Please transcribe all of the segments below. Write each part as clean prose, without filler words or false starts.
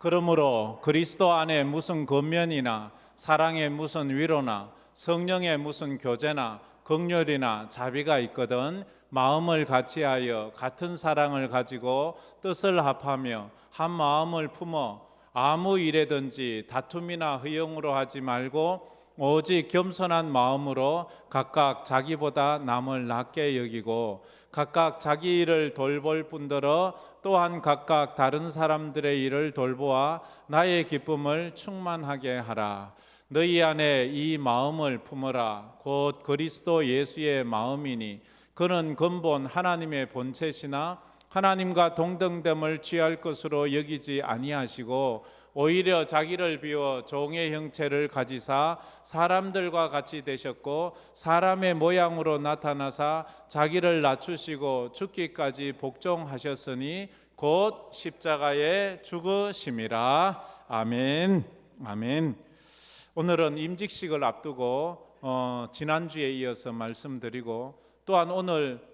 그러므로 그리스도 안에 무슨 권면이나 사랑의 무슨 위로나 성령의 무슨 교제나 긍휼이나 자비가 있거든 마음을 같이하여 같은 사랑을 가지고 뜻을 합하며 한 마음을 품어 아무 일에든지 다툼이나 허용으로 하지 말고 오직 겸손한 마음으로 각각 자기보다 남을 낮게 여기고 각각 자기 일을 돌볼 뿐더러 또한 각각 다른 사람들의 일을 돌보아 나의 기쁨을 충만하게 하라. 너희 안에 이 마음을 품어라. 곧 그리스도 예수의 마음이니 그는 근본 하나님의 본체시나 하나님과 동등됨을 취할 것으로 여기지 아니하시고 오히려 자기를 비워 종의 형체를 가지사 사람들과 같이 되셨고 사람의 모양으로 나타나사 자기를 낮추시고 죽기까지 복종하셨으니 곧 십자가에 죽으심이라. 아멘. 아멘. 오늘은 임직식을 앞두고 지난주에 이어서 말씀드리고 또한 오늘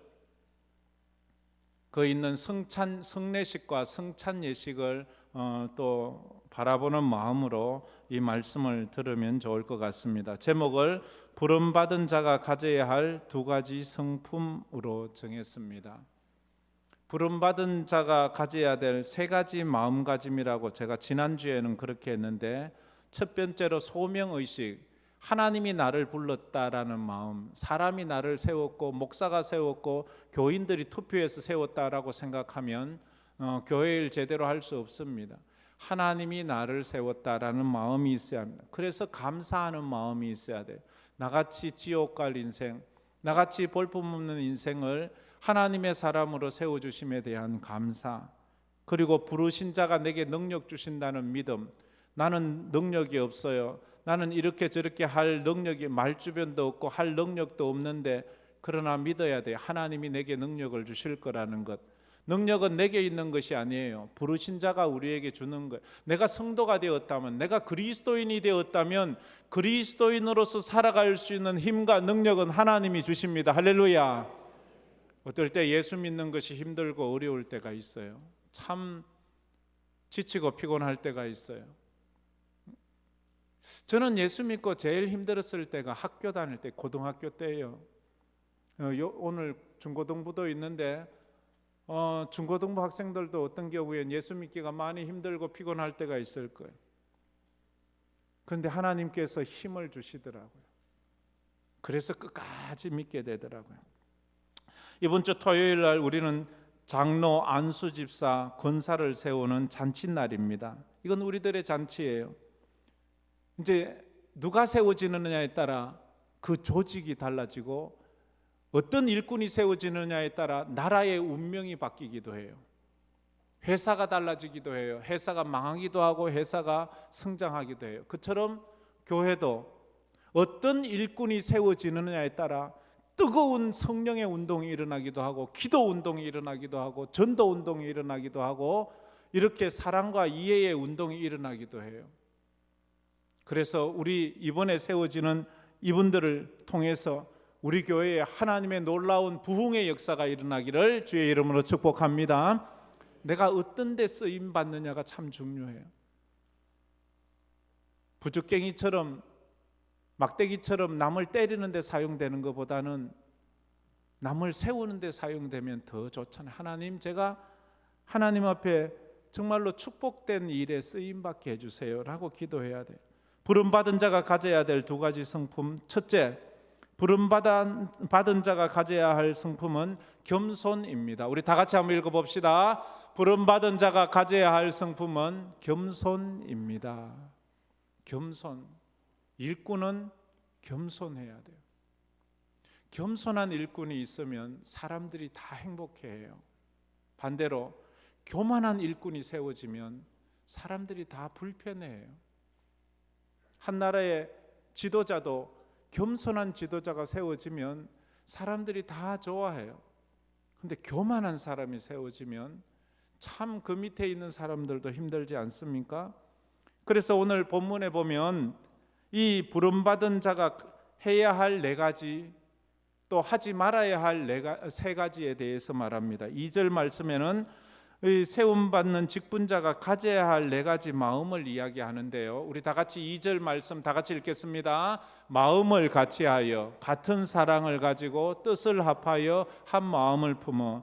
그 있는 성례식과 성찬 예식을 또 바라보는 마음으로 이 말씀을 들으면 좋을 것 같습니다. 제목을 부름받은 자가 가져야 할 두 가지 성품으로 정했습니다. 부름받은 자가 가져야 될 세 가지 마음가짐이라고 제가 지난주에는 그렇게 했는데, 첫 번째로 소명의식, 하나님이 나를 불렀다라는 마음, 사람이 나를 세웠고 목사가 세웠고 교인들이 투표해서 세웠다라고 생각하면 교회 일 제대로 할 수 없습니다. 하나님이 나를 세웠다라는 마음이 있어야 합니다. 그래서 감사하는 마음이 있어야 돼요. 나같이 지옥 갈 인생, 나같이 볼품없는 인생을 하나님의 사람으로 세워주심에 대한 감사, 그리고 부르신 자가 내게 능력 주신다는 믿음. 나는 능력이 없어요. 나는 이렇게 저렇게 할 능력이 말주변도 없고 할 능력도 없는데, 그러나 믿어야 돼요. 하나님이 내게 능력을 주실 거라는 것. 능력은 내게 있는 것이 아니에요. 부르신 자가 우리에게 주는 거예요. 내가 성도가 되었다면, 내가 그리스도인이 되었다면 그리스도인으로서 살아갈 수 있는 힘과 능력은 하나님이 주십니다. 할렐루야. 어떨 때 예수 믿는 것이 힘들고 어려울 때가 있어요. 참 지치고 피곤할 때가 있어요. 저는 예수 믿고 제일 힘들었을 때가 학교 다닐 때, 고등학교 때예요. 오늘 중고등부도 있는데 중고등부 학생들도 어떤 경우엔 예수 믿기가 많이 힘들고 피곤할 때가 있을 거예요. 그런데 하나님께서 힘을 주시더라고요. 그래서 끝까지 믿게 되더라고요. 이번 주 토요일 날 우리는 장로 안수 집사 권사를 세우는 잔치날입니다. 이건 우리들의 잔치예요. 이제 누가 세워지느냐에 따라 그 조직이 달라지고 어떤 일꾼이 세워지느냐에 따라 나라의 운명이 바뀌기도 해요. 회사가 달라지기도 해요. 회사가 망하기도 하고 회사가 성장하기도 해요. 그처럼 교회도 어떤 일꾼이 세워지느냐에 따라 뜨거운 성령의 운동이 일어나기도 하고 기도 운동이 일어나기도 하고 전도 운동이 일어나기도 하고 이렇게 사랑과 이해의 운동이 일어나기도 해요. 그래서 우리 이번에 세워지는 이분들을 통해서 우리 교회에 하나님의 놀라운 부흥의 역사가 일어나기를 주의 이름으로 축복합니다. 내가 어떤 데 쓰임 받느냐가 참 중요해요. 부죽갱이처럼 막대기처럼 남을 때리는 데 사용되는 것보다는 남을 세우는 데 사용되면 더 좋잖아요. 하나님, 제가 하나님 앞에 정말로 축복된 일에 쓰임 받게 해주세요 라고 기도해야 돼요. 부름받은 자가 가져야 될 두 가지 성품. 첫째, 부름받은 자가 가져야 할 성품은 겸손입니다. 우리 다 같이 한번 읽어봅시다. 부름받은 자가 가져야 할 성품은 겸손입니다. 겸손. 일꾼은 겸손해야 돼요. 겸손한 일꾼이 있으면 사람들이 다 행복해해요. 반대로 교만한 일꾼이 세워지면 사람들이 다 불편해해요. 한 나라의 지도자도 겸손한 지도자가 세워지면 사람들이 다 좋아해요. 근데 교만한 사람이 세워지면 참 그 밑에 있는 사람들도 힘들지 않습니까? 그래서 오늘 본문에 보면 이 부름받은 자가 해야 할 네 가지, 또 하지 말아야 할 세 가지에 대해서 말합니다. 2절 말씀에는 이 세움받는 직분자가 가져야 할 네 가지 마음을 이야기하는데요. 우리 다 같이 2절 말씀 다 같이 읽겠습니다. 마음을 같이하여 같은 사랑을 가지고 뜻을 합하여 한 마음을 품어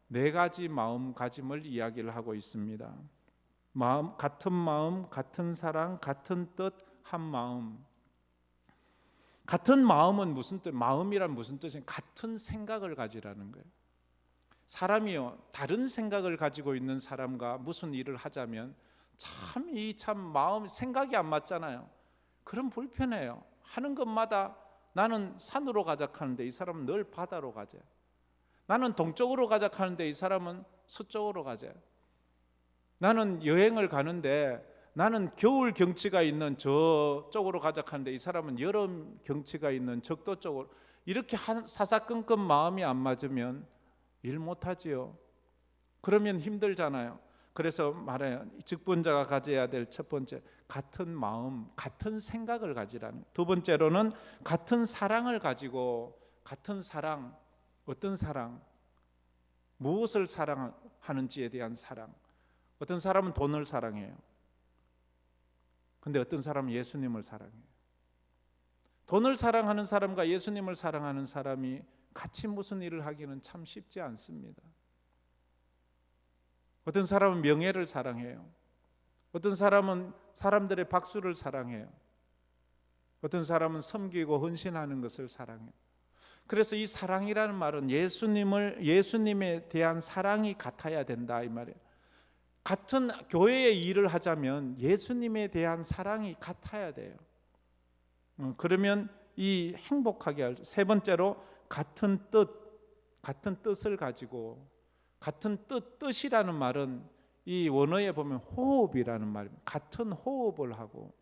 네 가지 마음가짐을 이야기를 하고 있습니다. 같은 마음, 같은 사랑, 같은 뜻, 한 마음. 같은 마음은 무슨 뜻? 마음이란 무슨 뜻이냐? 같은 생각을 가지라는 거예요. 사람이요, 다른 생각을 가지고 있는 사람과 무슨 일을 하자면 참 마음 생각이 안 맞잖아요. 그럼 불편해요. 하는 것마다 나는 산으로 가자 하는데 이 사람은 늘 바다로 가자. 나는 동쪽으로 가자 하는데 이 사람은 서쪽으로 가자. 나는 여행을 가는데 나는 겨울 경치가 있는 저쪽으로 가자 하는데 이 사람은 여름 경치가 있는 적도 쪽으로. 이렇게 사사건건 마음이 안 맞으면 일 못하지요. 그러면 힘들잖아요. 그래서 말해요. 직분자가 가져야 될 첫 번째, 같은 마음, 같은 생각을 가지라는. 두 번째로는 같은 사랑을 가지고, 같은 사랑, 어떤 사랑, 무엇을 사랑하는지에 대한 사랑. 어떤 사람은 돈을 사랑해요. 근데 어떤 사람은 예수님을 사랑해요. 돈을 사랑하는 사람과 예수님을 사랑하는 사람이 같이 무슨 일을 하기는 참 쉽지 않습니다. 어떤 사람은 명예를 사랑해요. 어떤 사람은 사람들의 박수를 사랑해요. 어떤 사람은 섬기고 헌신하는 것을 사랑해요. 그래서 이 사랑이라는 말은 예수님에 대한 사랑이 같아야 된다 이 말이에요. 같은 교회의 일을 하자면 예수님에 대한 사랑이 같아야 돼요. 그러면 이 행복하게 할. 세 번째로 같은 뜻을 가지고, 같은 뜻이라는 말은 이 원어에 보면 호흡이라는 말입니다. 같은 호흡을 하고,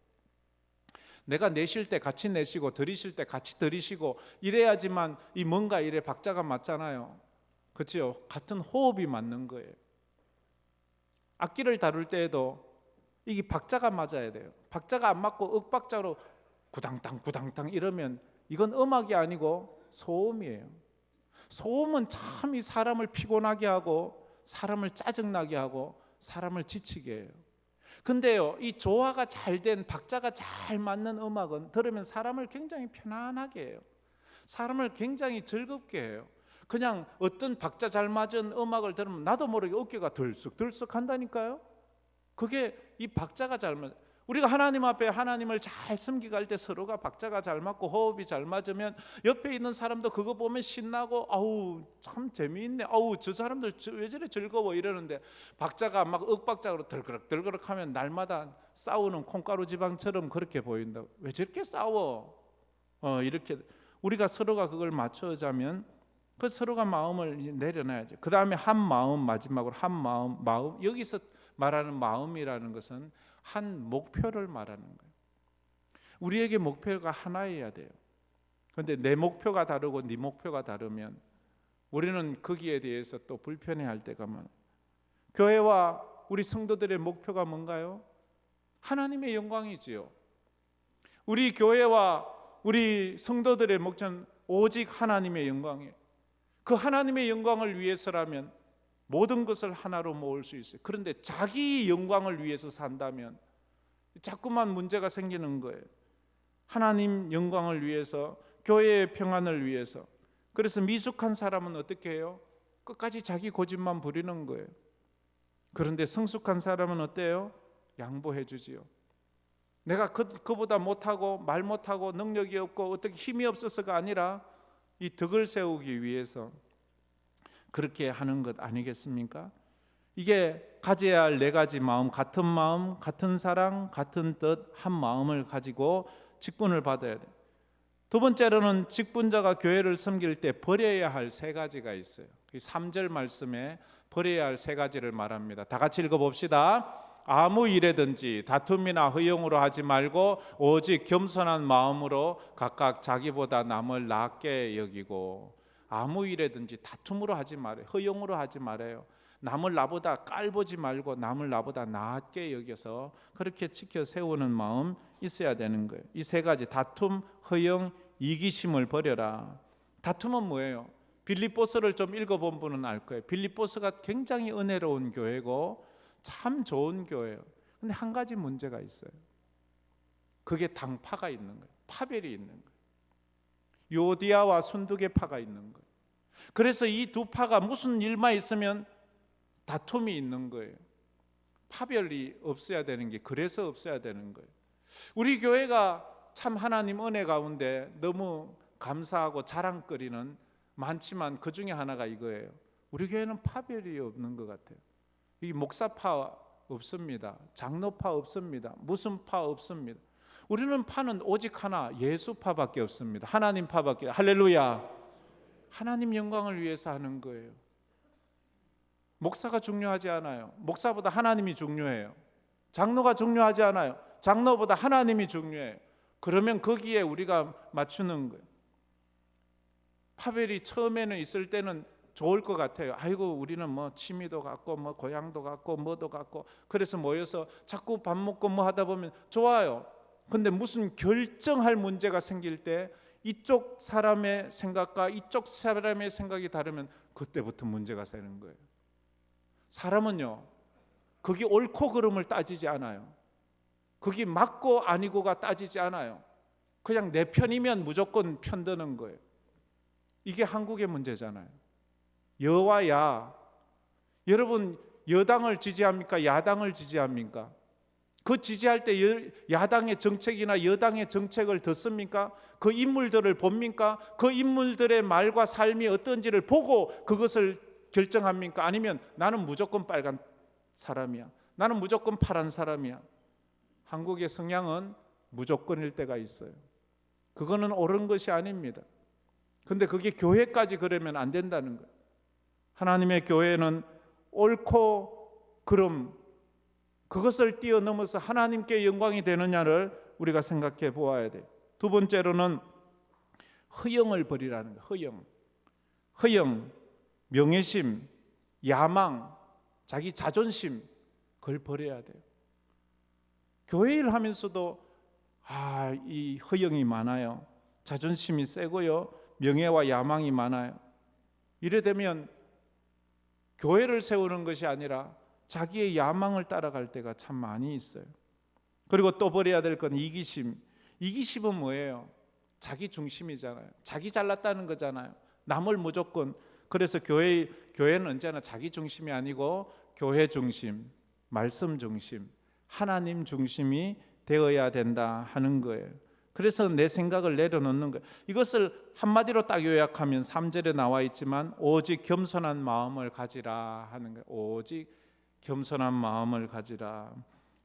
내가 내쉴 때 같이 내쉬고 들이쉴 때 같이 들이쉬고 이래야지만 이 뭔가 이래 박자가 맞잖아요. 그렇죠? 같은 호흡이 맞는 거예요. 악기를 다룰 때에도 이게 박자가 맞아야 돼요. 박자가 안 맞고 윽박자로 구당탕 이러면 이건 음악이 아니고 소음이에요. 소음은 참 이 사람을 피곤하게 하고 사람을 짜증나게 하고 사람을 지치게 해요. 근데요, 이 조화가 잘 된 박자가 잘 맞는 음악은 들으면 사람을 굉장히 편안하게 해요. 사람을 굉장히 즐겁게 해요. 그냥 어떤 박자 잘 맞은 음악을 들으면 나도 모르게 어깨가 들썩들썩 한다니까요. 그게 이 박자가 잘 맞아요. 우리가 하나님 앞에 하나님을 잘 섬기고 할 때 서로가 박자가 잘 맞고 호흡이 잘 맞으면 옆에 있는 사람도 그거 보면 신나고 아우 참 재미있네, 아우 저 사람들 왜 저래 즐거워 이러는데 박자가 막 윽박자로 덜그럭 하면 날마다 싸우는 콩가루 지방처럼 그렇게 보인다고. 왜 저렇게 싸워? 이렇게 우리가 서로가 그걸 맞춰자면 그 서로가 마음을 내려놔야죠. 그 다음에 한 마음, 마지막으로 한 마음. 여기서 말하는 마음이라는 것은 한 목표를 말하는 거예요. 우리에게 목표가 하나여야 돼요. 그런데 내 목표가 다르고 네 목표가 다르면 우리는 거기에 대해서 또 불편해할 때가 많아요. 교회와 우리 성도들의 목표가 뭔가요? 하나님의 영광이지요. 우리 교회와 우리 성도들의 목표는 오직 하나님의 영광이에요. 그 하나님의 영광을 위해서라면 모든 것을 하나로 모을 수 있어요. 그런데 자기 영광을 위해서 산다면 자꾸만 문제가 생기는 거예요. 하나님 영광을 위해서, 교회의 평안을 위해서. 그래서 미숙한 사람은 어떻게 해요? 끝까지 자기 고집만 부리는 거예요. 그런데 성숙한 사람은 어때요? 양보해 주지요. 내가 그보다 못하고 말 못하고 능력이 없고 어떻게 힘이 없어서가 아니라 이 덕을 세우기 위해서 그렇게 하는 것 아니겠습니까? 이게 가져야 할 네 가지 마음, 같은 사랑, 같은 뜻, 한 마음을 가지고 직분을 받아야 돼. 두 번째로는 직분자가 교회를 섬길 때 버려야 할 세 가지가 있어요. 3절 말씀에 버려야 할 세 가지를 말합니다. 다 같이 읽어봅시다. 아무 일에든지 다툼이나 허용으로 하지 말고 오직 겸손한 마음으로 각각 자기보다 남을 낮게 여기고. 아무 일에든지 다툼으로 하지 말아요. 허용으로 하지 말아요. 남을 나보다 깔보지 말고 남을 나보다 낮게 여겨서 그렇게 지켜 세우는 마음 있어야 되는 거예요. 이 세 가지, 다툼, 허용, 이기심을 버려라. 다툼은 뭐예요? 빌립보서를 좀 읽어본 분은 알 거예요. 빌립보서가 굉장히 은혜로운 교회고 참 좋은 교회예요. 근데 한 가지 문제가 있어요. 그게 당파가 있는 거예요. 파별이 있는 거예요. 요디아와 순두계 파가 있는 거예요. 그래서 이 두 파가 무슨 일만 있으면 다툼이 있는 거예요. 파별이 없어야 되는 게 그래서 없어야 되는 거예요. 우리 교회가 참 하나님 은혜 가운데 너무 감사하고 자랑거리는 많지만 그 중에 하나가 이거예요. 우리 교회는 파별이 없는 것 같아요. 이 목사파 없습니다. 장로파 없습니다. 무슨 파 없습니다. 우리는 파는 오직 하나, 예수파밖에 없습니다. 하나님 파밖에. 할렐루야. 하나님 영광을 위해서 하는 거예요. 목사가 중요하지 않아요. 목사보다 하나님이 중요해요. 장로가 중요하지 않아요. 장로보다 하나님이 중요해요. 그러면 거기에 우리가 맞추는 거예요. 파별이 처음에는 있을 때는 좋을 것 같아요. 아이고 우리는 뭐 취미도 같고 뭐 고향도 같고 뭐도 같고 그래서 모여서 자꾸 밥 먹고 뭐 하다 보면 좋아요. 근데 무슨 결정할 문제가 생길 때 이쪽 사람의 생각과 이쪽 사람의 생각이 다르면 그때부터 문제가 생기는 거예요. 사람은요, 그게 옳고 그름을 따지지 않아요. 그게 맞고 아니고가 따지지 않아요. 그냥 내 편이면 무조건 편드는 거예요. 이게 한국의 문제잖아요. 여와 야. 여러분 여당을 지지합니까? 야당을 지지합니까? 그 지지할 때 야당의 정책이나 여당의 정책을 듣습니까? 그 인물들을 봅니까? 그 인물들의 말과 삶이 어떤지를 보고 그것을 결정합니까? 아니면 나는 무조건 빨간 사람이야. 나는 무조건 파란 사람이야. 한국의 성향은 무조건일 때가 있어요. 그거는 옳은 것이 아닙니다. 근데 그게 교회까지 그러면 안 된다는 거예요. 하나님의 교회는 옳고 그름 그것을 뛰어넘어서 하나님께 영광이 되느냐를 우리가 생각해 보아야 돼요. 두 번째로는 허영을 버리라는 거예요. 허영, 명예심, 야망, 자기 자존심 그걸 버려야 돼요. 교회 일 하면서도 이 허영이 많아요. 자존심이 세고요. 명예와 야망이 많아요. 이래 되면 교회를 세우는 것이 아니라 자기의 야망을 따라갈 때가 참 많이 있어요. 그리고 또 버려야 될 건 이기심. 이기심은 뭐예요? 자기 중심이잖아요. 자기 잘났다는 거잖아요. 남을 무조건. 그래서 교회는 언제나 자기 중심이 아니고 교회 중심, 말씀 중심, 하나님 중심이 되어야 된다 하는 거예요. 그래서 내 생각을 내려놓는 거예요. 이것을 한마디로 딱 요약하면 3절에 나와 있지만 오직 겸손한 마음을 가지라 하는 거예요. 오직 겸손한 마음을 가지라.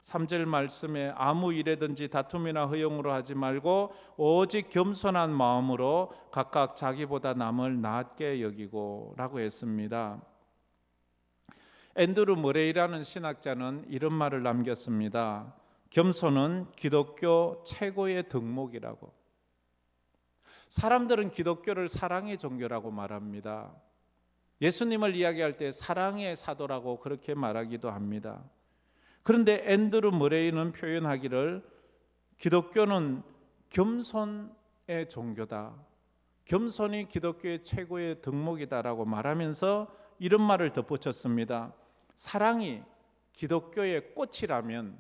3절 말씀에 아무 일에든지 다툼이나 허용으로 하지 말고 오직 겸손한 마음으로 각각 자기보다 남을 낮게 여기고 라고 했습니다. 앤드루 머레이라는 신학자는 이런 말을 남겼습니다. 겸손은 기독교 최고의 덕목이라고. 사람들은 기독교를 사랑의 종교라고 말합니다. 예수님을 이야기할 때 사랑의 사도라고 그렇게 말하기도 합니다. 그런데 앤드루 머레이는 표현하기를 기독교는 겸손의 종교다. 겸손이 기독교의 최고의 덕목이다라고 말하면서 이런 말을 덧붙였습니다. 사랑이 기독교의 꽃이라면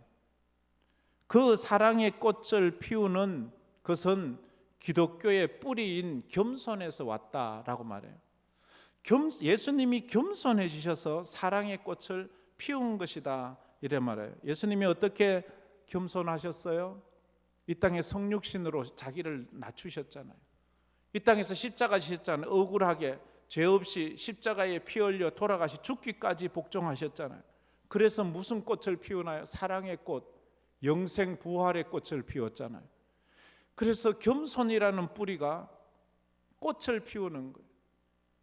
그 사랑의 꽃을 피우는 것은 기독교의 뿌리인 겸손에서 왔다라고 말해요. 예수님이 겸손해지셔서 사랑의 꽃을 피운 것이다 이래 말해요. 예수님이 어떻게 겸손하셨어요? 이 땅에 성육신으로 자기를 낮추셨잖아요. 이 땅에서 십자가 지셨잖아요. 억울하게 죄 없이 십자가에 피 흘려 돌아가시 죽기까지 복종하셨잖아요. 그래서 무슨 꽃을 피우나요? 사랑의 꽃, 영생 부활의 꽃을 피웠잖아요. 그래서 겸손이라는 뿌리가 꽃을 피우는 거예요.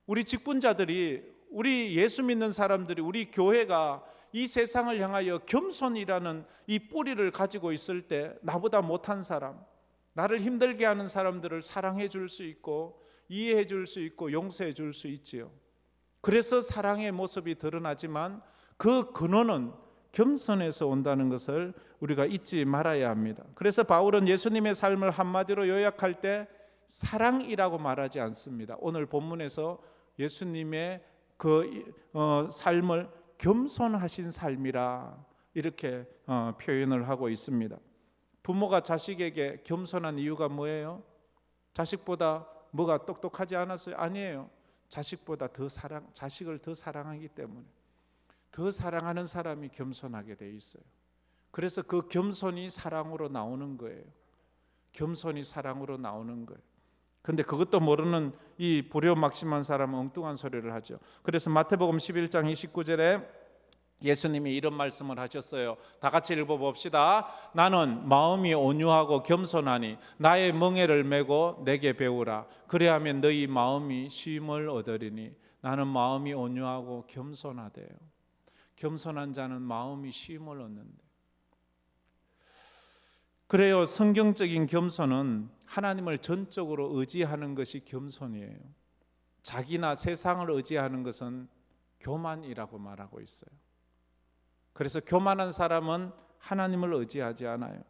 우리 직분자들이, 우리 예수 믿는 사람들이, 우리 교회가 이 세상을 향하여 겸손이라는 이 뿌리를 가지고 있을 때 나보다 못한 사람, 나를 힘들게 하는 사람들을 사랑해 줄 수 있고 이해해 줄 수 있고 용서해 줄 수 있지요. 그래서 사랑의 모습이 드러나지만 그 근원은 겸손에서 온다는 것을 우리가 잊지 말아야 합니다. 그래서 바울은 예수님의 삶을 한마디로 요약할 때 사랑이라고 말하지 않습니다. 오늘 본문에서 예수님의 그 삶을 겸손하신 삶이라 이렇게 표현을 하고 있습니다. 부모가 자식에게 겸손한 이유가 뭐예요? 자식보다 뭐가 똑똑하지 않았어요? 아니에요. 자식보다 자식을 더 사랑하기 때문에. 더 사랑하는 사람이 겸손하게 돼 있어요. 그래서 그 겸손이 사랑으로 나오는 거예요. 겸손이 사랑으로 나오는 거예요. 근데 그것도 모르는 이 불효막심한 사람은 엉뚱한 소리를 하죠. 그래서 마태복음 11장 29절에 예수님이 이런 말씀을 하셨어요. 다 같이 읽어봅시다. 나는 마음이 온유하고 겸손하니 나의 멍에를 메고 내게 배우라. 그래야면 너희 마음이 쉼을 얻으리니. 나는 마음이 온유하고 겸손하대요. 겸손한 자는 마음이 쉼을 얻는데. 그래요. 성경적인 겸손은 하나님을 전적으로 의지하는 것이 겸손이에요. 자기나 세상을 의지하는 것은 교만이라고 말하고 있어요. 그래서 교만한 사람은 하나님을 의지하지 않아요.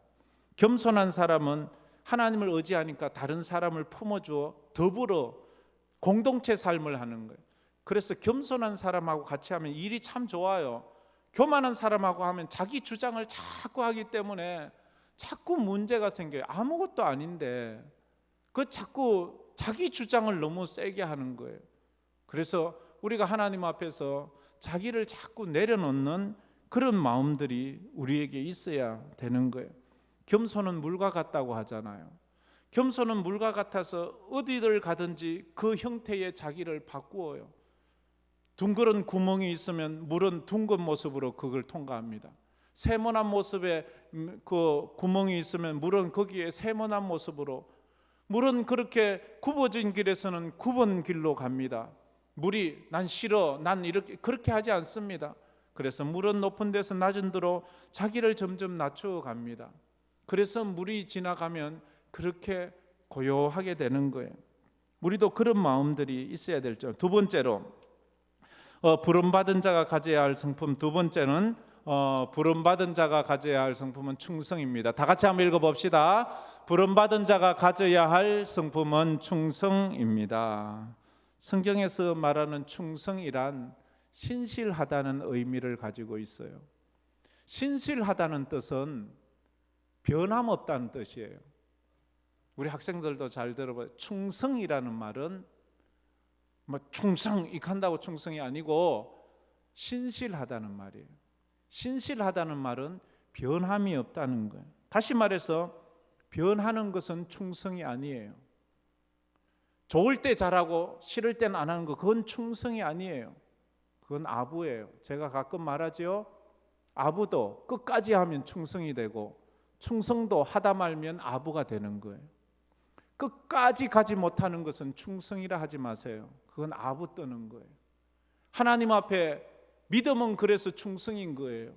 겸손한 사람은 하나님을 의지하니까 다른 사람을 품어주어 더불어 공동체 삶을 하는 거예요. 그래서 겸손한 사람하고 같이 하면 일이 참 좋아요. 교만한 사람하고 하면 자기 주장을 자꾸 하기 때문에 자꾸 문제가 생겨요. 아무것도 아닌데 그 자꾸 자기 주장을 너무 세게 하는 거예요. 그래서 우리가 하나님 앞에서 자기를 자꾸 내려놓는 그런 마음들이 우리에게 있어야 되는 거예요. 겸손은 물과 같다고 하잖아요. 겸손은 물과 같아서 어디를 가든지 그 형태의 자기를 바꾸어요. 둥그런 구멍이 있으면 물은 둥근 모습으로 그걸 통과합니다. 세모난 모습에 그 구멍이 있으면 물은 거기에 세모난 모습으로, 물은 그렇게 굽어진 길에서는 굽은 길로 갑니다. 물이 난 싫어, 난 이렇게 그렇게 하지 않습니다. 그래서 물은 높은 데서 낮은 데로 자기를 점점 낮추어 갑니다. 그래서 물이 지나가면 그렇게 고요하게 되는 거예요. 우리도 그런 마음들이 있어야 될 줄. 두 번째로 부름받은 자가 가져야 할 성품. 두 번째는 부름받은 자가 가져야 할 성품은 충성입니다. 다 같이 한번 읽어봅시다. 부름받은 자가 가져야 할 성품은 충성입니다. 성경에서 말하는 충성이란 신실하다는 의미를 가지고 있어요. 신실하다는 뜻은 변함없다는 뜻이에요. 우리 학생들도 잘 들어봐요. 충성이라는 말은 뭐 충성 이렇게 한다고 충성이 아니고 신실하다는 말이에요. 신실하다는 말은 변함이 없다는 거예요. 다시 말해서 변하는 것은 충성이 아니에요. 좋을 때 잘하고 싫을 때는 안 하는 거, 그건 충성이 아니에요. 그건 아부예요. 제가 가끔 말하죠. 아부도 끝까지 하면 충성이 되고 충성도 하다 말면 아부가 되는 거예요. 끝까지 가지 못하는 것은 충성이라 하지 마세요. 그건 아부 뜨는 거예요. 하나님 앞에 믿음은 그래서 충성인 거예요.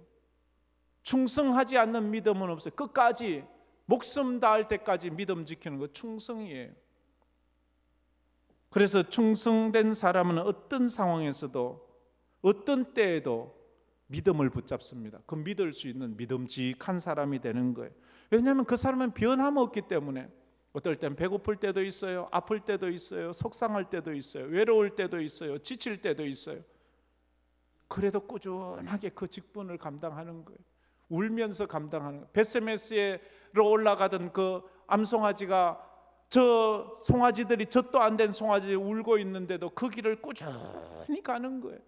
충성하지 않는 믿음은 없어요. 끝까지 목숨 다할 때까지 믿음 지키는 거 충성이에요. 그래서 충성된 사람은 어떤 상황에서도 어떤 때에도 믿음을 붙잡습니다. 그 믿을 수 있는 믿음직한 사람이 되는 거예요. 왜냐하면 그 사람은 변함없기 때문에. 어떨 땐 배고플 때도 있어요. 아플 때도 있어요. 속상할 때도 있어요. 외로울 때도 있어요. 지칠 때도 있어요. 그래도 꾸준하게 그 직분을 감당하는 거예요. 울면서 감당하는 거예요. 베세메스로 올라가던 그 암송아지가 저 송아지들이 젖도 안 된 송아지 울고 있는데도 그 길을 꾸준히 가는 거예요.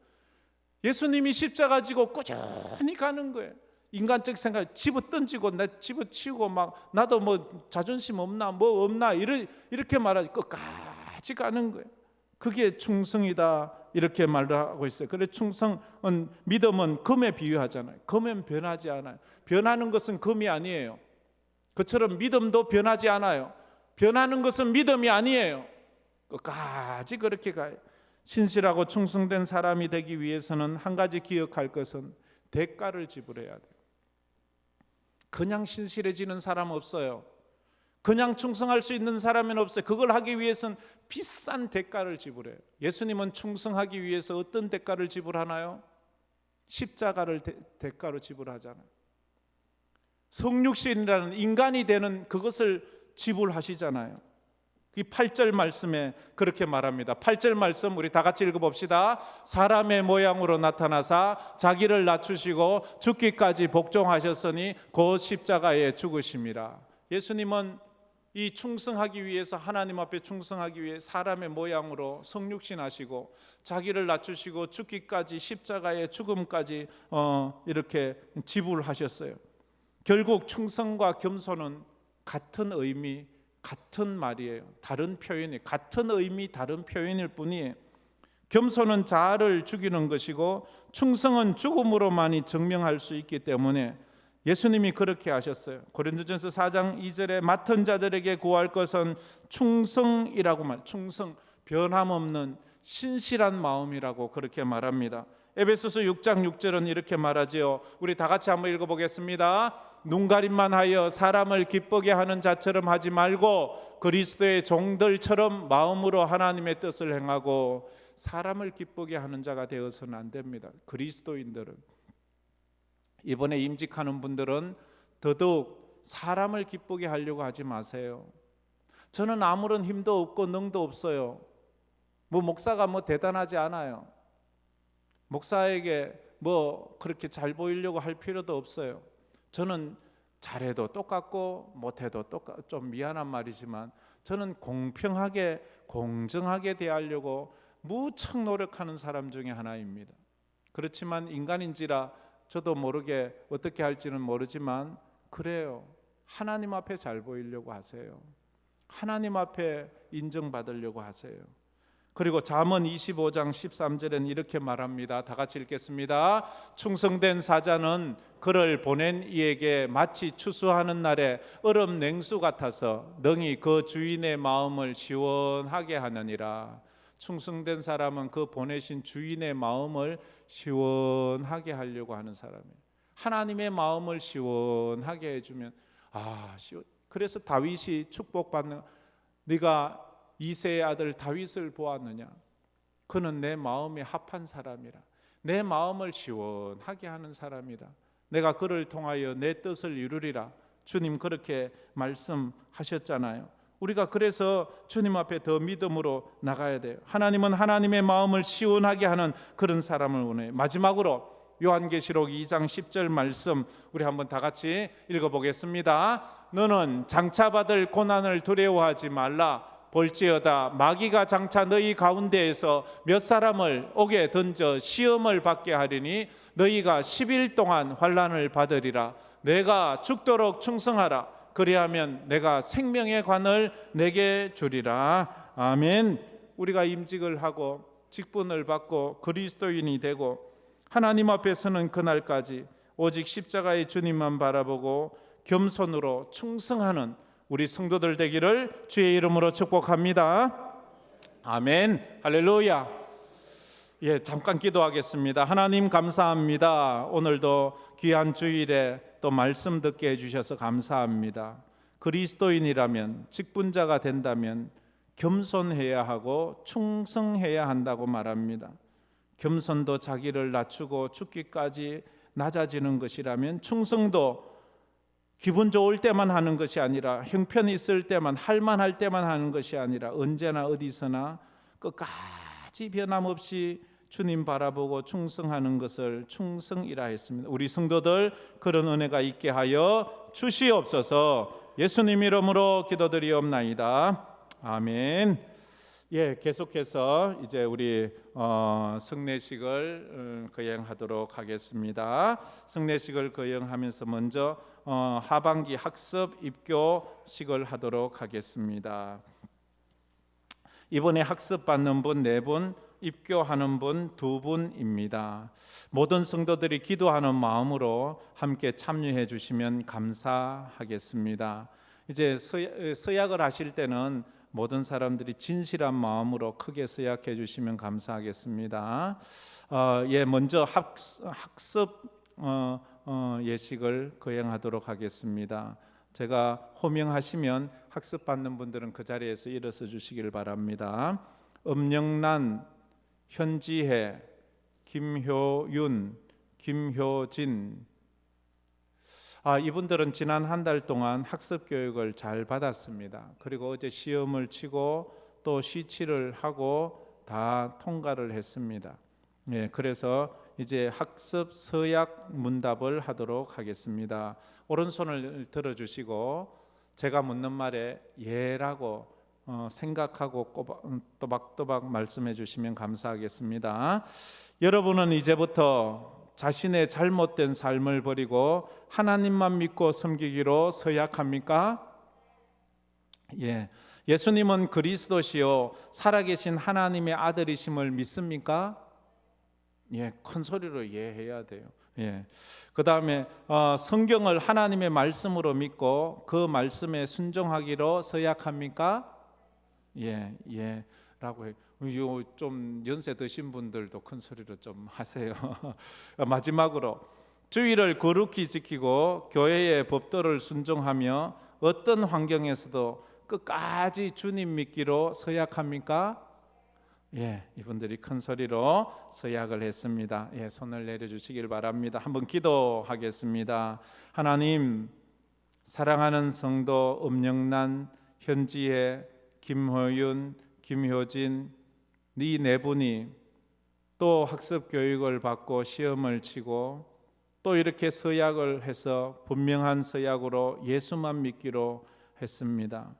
예수님이 십자가 지고 꾸준히 가는 거예요. 인간적 생각 집어 던지고 나 집어 치우고 막 나도 뭐 자존심 없나 뭐 없나 이렇게 말하지 끝까지 가는 거예요. 그게 충성이다 이렇게 말하고 있어요. 그래 충성은 믿음은 금에 비유하잖아요. 금은 변하지 않아요. 변하는 것은 금이 아니에요. 그처럼 믿음도 변하지 않아요. 변하는 것은 믿음이 아니에요. 끝까지 그렇게 가요. 신실하고 충성된 사람이 되기 위해서는 한 가지 기억할 것은 대가를 지불해야 돼요. 그냥 신실해지는 사람 없어요. 그냥 충성할 수 있는 사람은 없어요. 그걸 하기 위해서는 비싼 대가를 지불해요. 예수님은 충성하기 위해서 어떤 대가를 지불하나요? 십자가를 대가로 지불하잖아요. 성육신이라는 인간이 되는 그것을 지불하시잖아요. 이 8절 말씀에 그렇게 말합니다. 8절 말씀 우리 다 같이 읽어봅시다. 사람의 모양으로 나타나사 자기를 낮추시고 죽기까지 복종하셨으니 곧 십자가에 죽으심이라. 예수님은 이 충성하기 위해서, 하나님 앞에 충성하기 위해 사람의 모양으로 성육신하시고 자기를 낮추시고 죽기까지, 십자가의 죽음까지 이렇게 지불하셨어요. 결국 충성과 겸손은 같은 의미, 같은 말이에요. 다른 표현이, 같은 의미 다른 표현일 뿐이에요. 겸손은 자아를 죽이는 것이고 충성은 죽음으로만이 증명할 수 있기 때문에 예수님이 그렇게 하셨어요. 고린도전서 4장 2절에 맡은 자들에게 구할 것은 충성이라고 충성, 변함없는 신실한 마음이라고 그렇게 말합니다. 에베소서 6장 6절은 이렇게 말하지요. 우리 다 같이 한번 읽어보겠습니다. 눈가림만 하여 사람을 기쁘게 하는 자처럼 하지 말고 그리스도의 종들처럼 마음으로 하나님의 뜻을 행하고. 사람을 기쁘게 하는 자가 되어서는 안 됩니다. 그리스도인들은, 이번에 임직하는 분들은 더더욱 사람을 기쁘게 하려고 하지 마세요. 저는 아무런 힘도 없고 능도 없어요. 목사가 대단하지 않아요. 목사에게 그렇게 잘 보이려고 할 필요도 없어요. 저는 잘해도 똑같고 못해도 좀 미안한 말이지만 저는 공평하게 공정하게 대하려고 무척 노력하는 사람 중에 하나입니다. 그렇지만 인간인지라 저도 모르게 어떻게 할지는 모르지만 그래요. 하나님 앞에 잘 보이려고 하세요. 하나님 앞에 인정받으려고 하세요. 그리고 잠언 25장 13절엔 이렇게 말합니다. 다 같이 읽겠습니다. 충성된 사자는 그를 보낸 이에게 마치 추수하는 날에 얼음 냉수 같아서 능히 그 주인의 마음을 시원하게 하느니라. 충성된 사람은 그 보내신 주인의 마음을 시원하게 하려고 하는 사람이에요. 하나님의 마음을 시원하게 해주면 그래서 다윗이 축복받는, 네가 이새의 아들 다윗을 보았느냐? 그는 내 마음에 합한 사람이라. 내 마음을 시원하게 하는 사람이다. 내가 그를 통하여 내 뜻을 이루리라. 주님 그렇게 말씀하셨잖아요. 우리가 그래서 주님 앞에 더 믿음으로 나가야 돼요. 하나님은 하나님의 마음을 시원하게 하는 그런 사람을 원해요. 마지막으로 요한계시록 2장 10절 말씀 우리 한번 다 같이 읽어보겠습니다. 너는 장차받을 고난을 두려워하지 말라. 볼지어다 마귀가 장차 너희 가운데에서 몇 사람을 옥에 던져 시험을 받게 하리니 너희가 10일 동안 환난을 받으리라. 내가 죽도록 충성하라. 그리하면 내가 생명의 관을 내게 주리라. 아멘. 우리가 임직을 하고 직분을 받고 그리스도인이 되고 하나님 앞에 서는 그날까지 오직 십자가의 주님만 바라보고 겸손으로 충성하는 우리 성도들 되기를 주의 이름으로 축복합니다. 아멘. 할렐루야. 잠깐 기도하겠습니다. 하나님 감사합니다. 오늘도 귀한 주일에 또 말씀 듣게 해주셔서 감사합니다. 그리스도인이라면, 직분자가 된다면 겸손해야 하고 충성해야 한다고 말합니다. 겸손도 자기를 낮추고 죽기까지 낮아지는 것이라면 충성도 기분 좋을 때만 하는 것이 아니라 형편이 있을 때만, 할만할 때만 하는 것이 아니라 언제나 어디서나 끝까지 변함없이 주님 바라보고 충성하는 것을 충성이라 했습니다. 우리 성도들 그런 은혜가 있게 하여 주시옵소서. 예수님 이름으로 기도드리옵나이다. 아멘. 계속해서 이제 우리 성례식을 거행하도록 하겠습니다. 성례식을 거행하면서 먼저 하반기 학습 입교식을 하도록 하겠습니다. 이번에 학습 받는 분 4분, 입교하는 분 2분입니다. 모든 성도들이 기도하는 마음으로 함께 참여해 주시면 감사하겠습니다. 이제 서약을 하실 때는 모든 사람들이 진실한 마음으로 크게 서약해 주시면 감사하겠습니다. 먼저 학습 예식을 거행하도록 하겠습니다. 제가 호명하시면 학습 받는 분들은 그 자리에서 일어서 주시길 바랍니다. 엄영란, 현지혜, 김효윤, 김효진. 이분들은 지난 한 달 동안 학습 교육을 잘 받았습니다. 그리고 어제 시험을 치고 또 시치를 하고 다 통과를 했습니다. 그래서 이제 학습 서약 문답을 하도록 하겠습니다. 오른손을 들어주시고 제가 묻는 말에 예라고 생각하고 또박또박 말씀해 주시면 감사하겠습니다. 여러분은 이제부터 자신의 잘못된 삶을 버리고 하나님만 믿고 섬기기로 서약합니까? 예수님은 그리스도시요 살아계신 하나님의 아들이심을 믿습니까? 큰 소리로 해야 돼요. 그 다음에 성경을 하나님의 말씀으로 믿고 그 말씀에 순종하기로 서약합니까? 라고 해요. 좀 연세 드신 분들도 큰 소리로 좀 하세요. 마지막으로 주의를 거룩히 지키고 교회의 법도를 순종하며 어떤 환경에서도 끝까지 주님 믿기로 서약합니까? 이분들이 큰 소리로 서약을 했습니다. 손을 내려주시길 바랍니다. 한번 기도하겠습니다. 하나님, 사랑하는 성도 엄영란, 현지혜, 김호윤, 김효진 네 분이 또 학습 교육을 받고 시험을 치고 또 이렇게 서약을 해서 분명한 서약으로 예수만 믿기로 했습니다.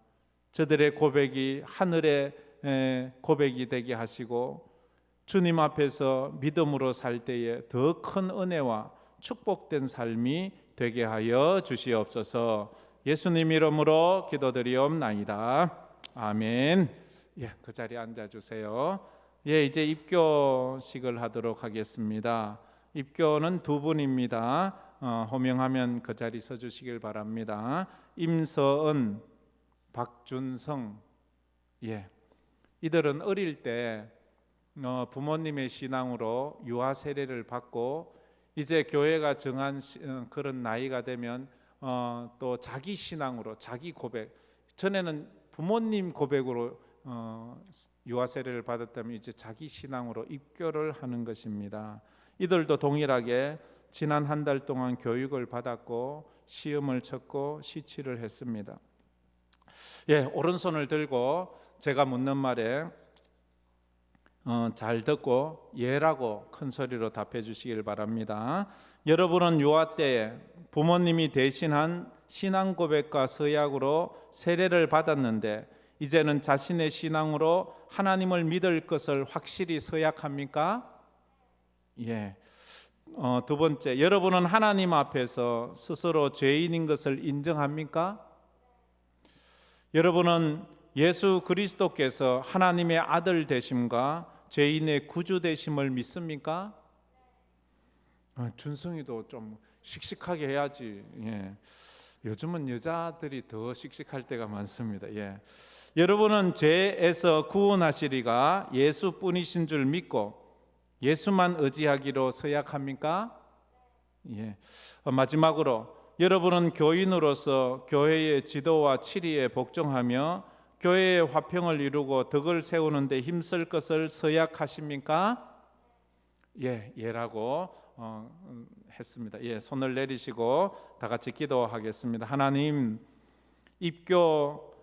저들의 고백이 하늘의 고백이 되게 하시고 주님 앞에서 믿음으로 살 때에 더 큰 은혜와 축복된 삶이 되게 하여 주시옵소서. 예수님 이름으로 기도드리옵나이다. 아멘. 그 자리에 앉아주세요. 이제 입교식을 하도록 하겠습니다. 입교는 두 분입니다. 호명하면 그 자리 서주시길 바랍니다. 임서은, 박준성. 이들은 어릴 때 부모님의 신앙으로 유아 세례를 받고 이제 교회가 정한 그런 나이가 되면 또 자기 신앙으로 자기 고백, 전에는 부모님 고백으로 유아 세례를 받았다면 이제 자기 신앙으로 입교를 하는 것입니다. 이들도 동일하게 지난 한 달 동안 교육을 받았고 시험을 쳤고 시치를 했습니다. 오른손을 들고 제가 묻는 말에 잘 듣고 예라고 큰 소리로 답해 주시길 바랍니다. 여러분은 유아 때에 부모님이 대신한 신앙 고백과 서약으로 세례를 받았는데 이제는 자신의 신앙으로 하나님을 믿을 것을 확실히 서약합니까? 두 번째, 여러분은 하나님 앞에서 스스로 죄인인 것을 인정합니까? 여러분은 예수 그리스도께서 하나님의 아들 되심과 죄인의 구주 되심을 믿습니까? 준성이도 좀 씩씩하게 해야지. 요즘은 여자들이 더 씩씩할 때가 많습니다. 여러분은 죄에서 구원하시리가 예수뿐이신 줄 믿고 예수만 의지하기로 서약합니까? 마지막으로 여러분은 교인으로서 교회의 지도와 치리에 복종하며 교회의 화평을 이루고 덕을 세우는 데 힘쓸 것을 서약하십니까? 예라고 했습니다. 손을 내리시고 다 같이 기도하겠습니다. 하나님, 입교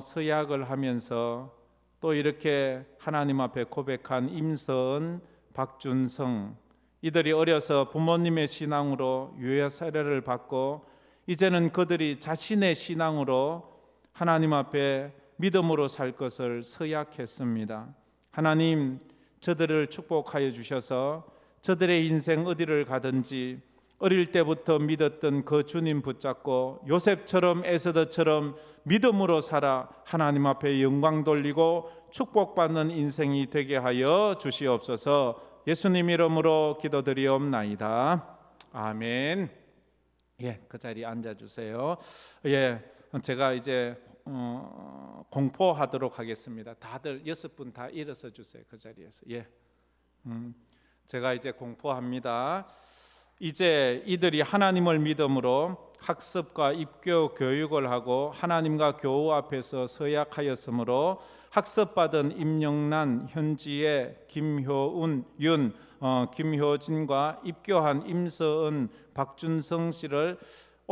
서약을 하면서 또 이렇게 하나님 앞에 고백한 임서은, 박준성, 이들이 어려서 부모님의 신앙으로 유아 세례를 받고 이제는 그들이 자신의 신앙으로 하나님 앞에 믿음으로 살 것을 서약했습니다. 하나님, 저들을 축복하여 주셔서 저들의 인생 어디를 가든지 어릴 때부터 믿었던 그 주님 붙잡고 요셉처럼 에스더처럼 믿음으로 살아 하나님 앞에 영광 돌리고 축복받는 인생이 되게 하여 주시옵소서. 예수님 이름으로 기도드리옵나이다. 아멘. 그 자리에 앉아주세요. 제가 이제 공포하도록 하겠습니다. 다들 6분 다 일어서 주세요. 그 자리에서. 제가 이제 공포합니다. 이제 이들이 하나님을 믿음으로 학습과 입교 교육을 하고 하나님과 교우 앞에서 서약하였으므로 학습받은 임영란, 현지의 김효운, 김효진과 입교한 임서은, 박준성 씨를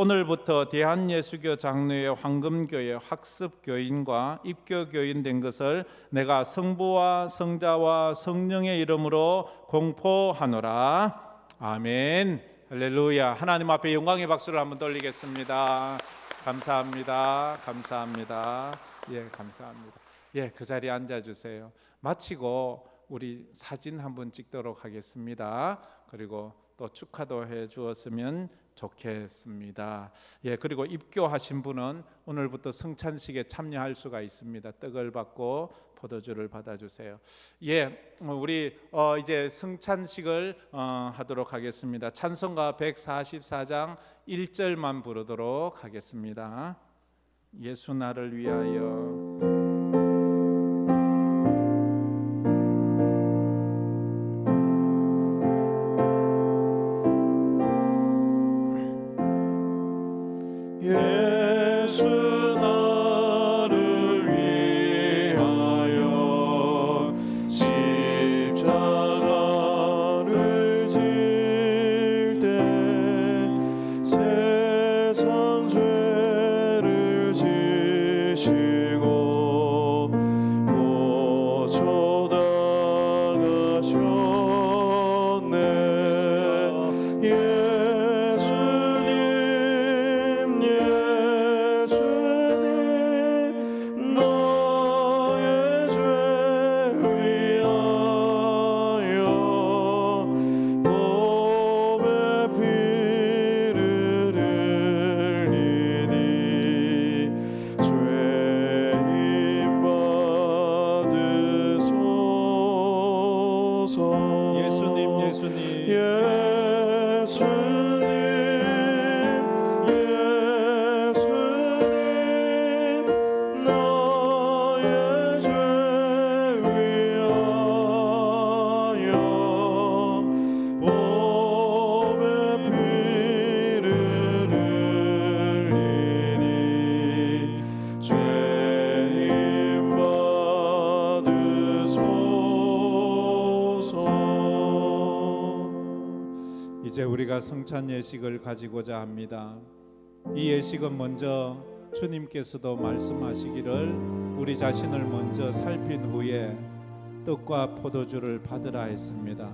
오늘부터 대한예수교 장로회 황금교회 학습교인과 입교교인 된 것을 내가 성부와 성자와 성령의 이름으로 공포하노라. 아멘. 할렐루야. 하나님 앞에 영광의 박수를 한번 돌리겠습니다. 감사합니다. 감사합니다. 예, 감사합니다. 예, 그 자리에 앉아주세요. 마치고 우리 사진 한번 찍도록 하겠습니다. 그리고 또 축하도 해 주었으면 좋겠습니다. 예, 그리고 입교하신 분은 오늘부터 성찬식에 참여할 수가 있습니다. 떡을 받고 포도주를 받아주세요. 예, 우리 이제 성찬식을 하도록 하겠습니다. 찬송가 144장 1절만 부르도록 하겠습니다. 예수 나를 위하여. 예수 나를 위하여 십자가를 질 때 세상 죄를 지시고 고쳐다 가셨네. 이제 우리가 성찬 예식을 가지고자 합니다. 이 예식은 먼저 주님께서도 말씀하시기를 우리 자신을 먼저 살핀 후에 떡과 포도주를 받으라 했습니다.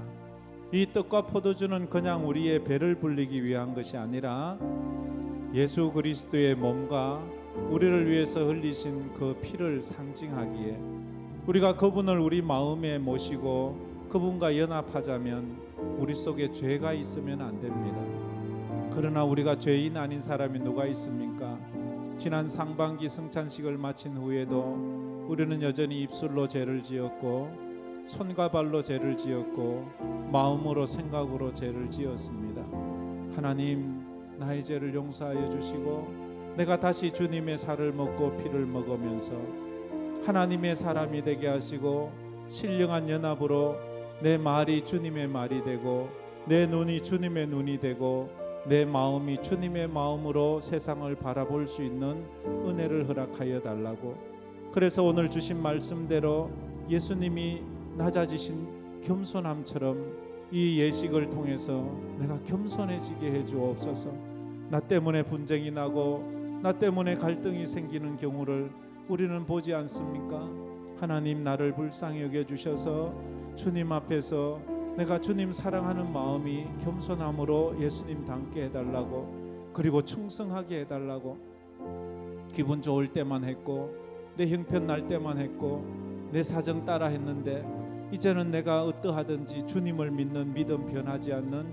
이 떡과 포도주는 그냥 우리의 배를 불리기 위한 것이 아니라 예수 그리스도의 몸과 우리를 위해서 흘리신 그 피를 상징하기에 우리가 그분을 우리 마음에 모시고 그분과 연합하자면 우리 속에 죄가 있으면 안 됩니다. 그러나 우리가 죄인 아닌 사람이 누가 있습니까? 지난 상반기 성찬식을 마친 후에도 우리는 여전히 입술로 죄를 지었고 손과 발로 죄를 지었고 마음으로 생각으로 죄를 지었습니다. 하나님, 나의 죄를 용서하여 주시고 내가 다시 주님의 살을 먹고 피를 먹으면서 하나님의 사람이 되게 하시고 신령한 연합으로 내 말이 주님의 말이 되고 내 눈이 주님의 눈이 되고 내 마음이 주님의 마음으로 세상을 바라볼 수 있는 은혜를 허락하여 달라고. 그래서 오늘 주신 말씀대로 예수님이 낮아지신 겸손함처럼 이 예식을 통해서 내가 겸손해지게 해 주옵소서. 나 때문에 분쟁이 나고 나 때문에 갈등이 생기는 경우를 우리는 보지 않습니까? 하나님, 나를 불쌍히 여겨주셔서 주님 앞에서 내가 주님 사랑하는 마음이 겸손함으로 예수님 닮게 해달라고, 그리고 충성하게 해달라고. 기분 좋을 때만 했고 내 형편 날 때만 했고 내 사정 따라 했는데 이제는 내가 어떠하든지 주님을 믿는 믿음 변하지 않는